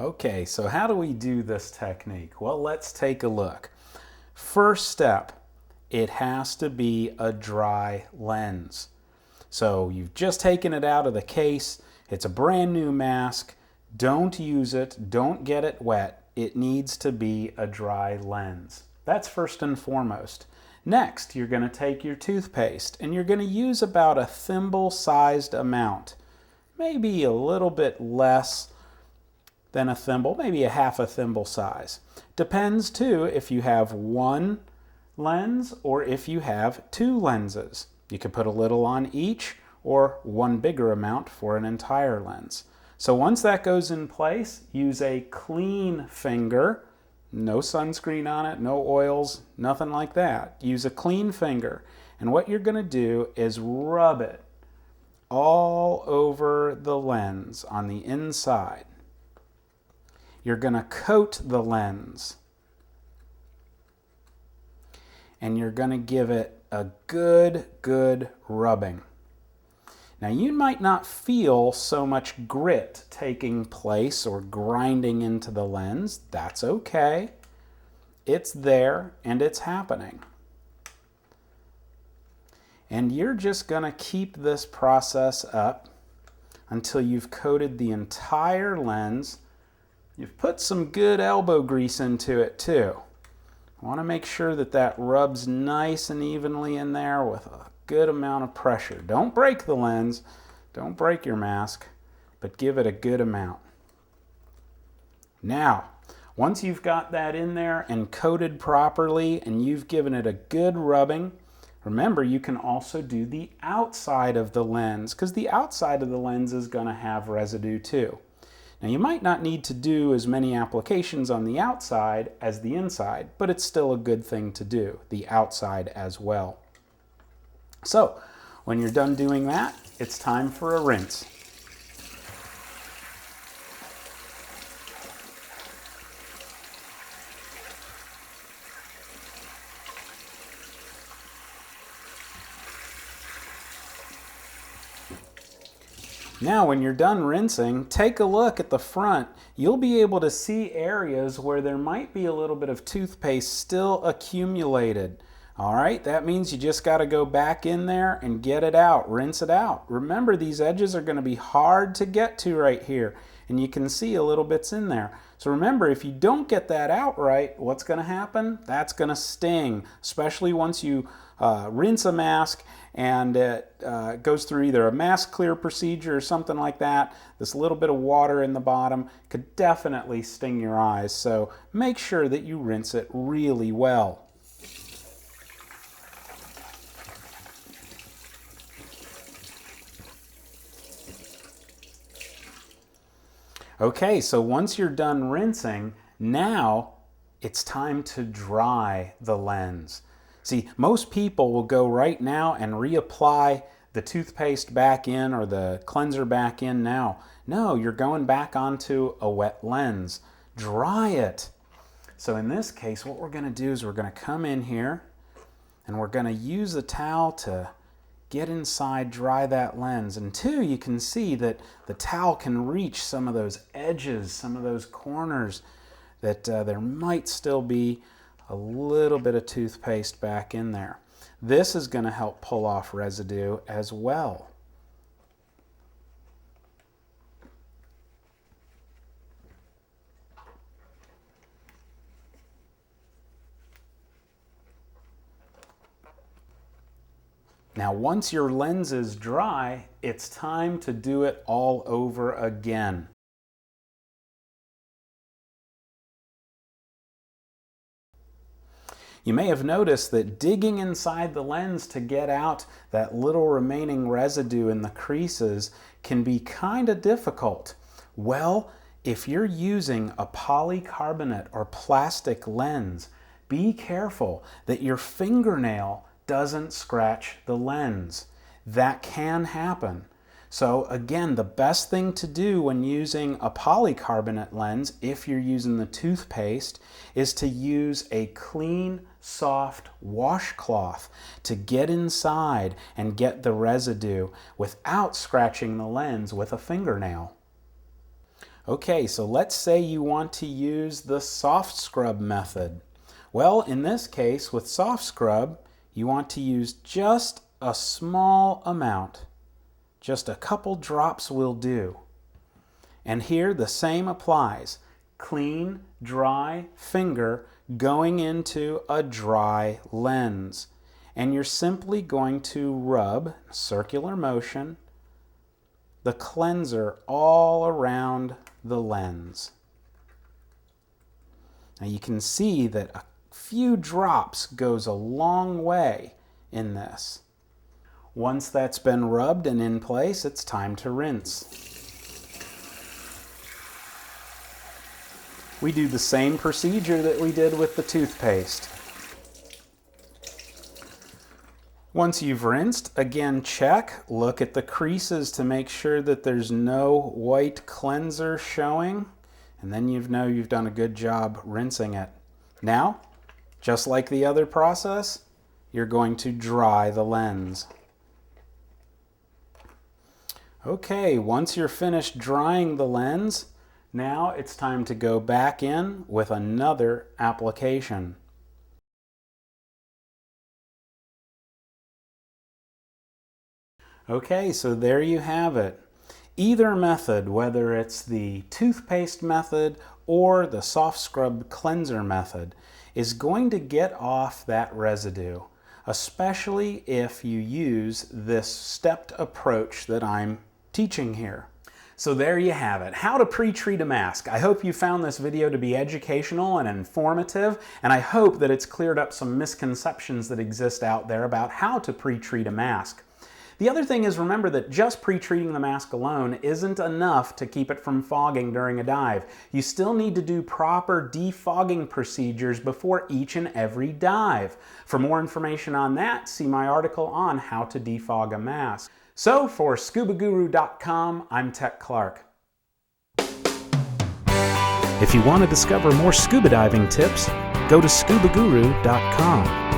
Okay, so how do we do this technique? Well, let's take a look. First step, it has to be a dry lens. So you've just taken it out of the case. It's a brand new mask. Don't use it. Don't get it wet. It needs to be a dry lens. That's first and foremost. Next, you're going to take your toothpaste and you're going to use about a thimble-sized amount. Maybe a little bit less than a thimble, maybe a half a thimble size. Depends too if you have one lens or if you have two lenses. You could put a little on each or one bigger amount for an entire lens. So once that goes in place, use a clean finger, no sunscreen on it, no oils, nothing like that. Use a clean finger. And what you're going to do is rub it all over the lens on the inside. You're going to coat the lens. And you're going to give it a good rubbing. Now you might not feel so much grit taking place or grinding into the lens. That's okay. It's there and it's happening. And you're just going to keep this process up until you've coated the entire lens. You've put some good elbow grease into it too. I want to make sure that that rubs nice and evenly in there with a good amount of pressure. Don't break the lens, don't break your mask, but give it a good amount. Now, once you've got that in there and coated properly and you've given it a good rubbing, remember you can also do the outside of the lens because the outside of the lens is going to have residue too. Now you might not need to do as many applications on the outside as the inside, but it's still a good thing to do, the outside as well. So when you're done doing that, it's time for a rinse. Now when you're done rinsing, take a look at the front. You'll be able to see areas where there might be a little bit of toothpaste still accumulated. All right, that means you just got to go back in there and get it out, rinse it out. Remember, these edges are going to be hard to get to right here, and you can see a little bit's in there. So remember, if you don't get that out right, what's going to happen? That's going to sting, especially once you rinse a mask and it goes through either a mask clear procedure or something like that. This little bit of water in the bottom could definitely sting your eyes, so make sure that you rinse it really well. Okay, so once you're done rinsing, now it's time to dry the lens. See, most people will go right now and reapply the toothpaste back in or the cleanser back in now. No, you're going back onto a wet lens. Dry it. So in this case, what we're going to do is we're going to come in here and we're going to use the towel to get inside, dry that lens. And two, you can see that the towel can reach some of those edges, some of those corners that there might still be a little bit of toothpaste back in there. This is going to help pull off residue as well. Now, once your lens is dry, it's time to do it all over again. You may have noticed that digging inside the lens to get out that little remaining residue in the creases can be kind of difficult. Well, if you're using a polycarbonate or plastic lens, be careful that your fingernail doesn't scratch the lens. That can happen. So again, the best thing to do when using a polycarbonate lens, if you're using the toothpaste, is to use a clean, soft washcloth to get inside and get the residue without scratching the lens with a fingernail. Okay, so let's say you want to use the soft scrub method. Well, in this case, with soft scrub, you want to use just a small amount. Just a couple drops will do. And here the same applies. Clean, dry finger going into a dry lens. And you're simply going to rub, circular motion, the cleanser all around the lens. Now you can see that a few drops goes a long way in this. Once that's been rubbed and in place, it's time to rinse. We do the same procedure that we did with the toothpaste. Once you've rinsed, again check, look at the creases to make sure that there's no white cleanser showing, and then you know you've done a good job rinsing it. Now, just like the other process, you're going to dry the lens. Okay, once you're finished drying the lens, now it's time to go back in with another application. Okay, so there you have it. Either method, whether it's the toothpaste method or the soft scrub cleanser method, is going to get off that residue, especially if you use this stepped approach that I'm teaching here. So there you have it, how to pre-treat a mask. I hope you found this video to be educational and informative, and I hope that it's cleared up some misconceptions that exist out there about how to pre-treat a mask. The other thing is, remember that just pre-treating the mask alone isn't enough to keep it from fogging during a dive. You still need to do proper defogging procedures before each and every dive. For more information on that, see my article on how to defog a mask. So for ScubaGuru.com, I'm Tech Clark. If you want to discover more scuba diving tips, go to ScubaGuru.com.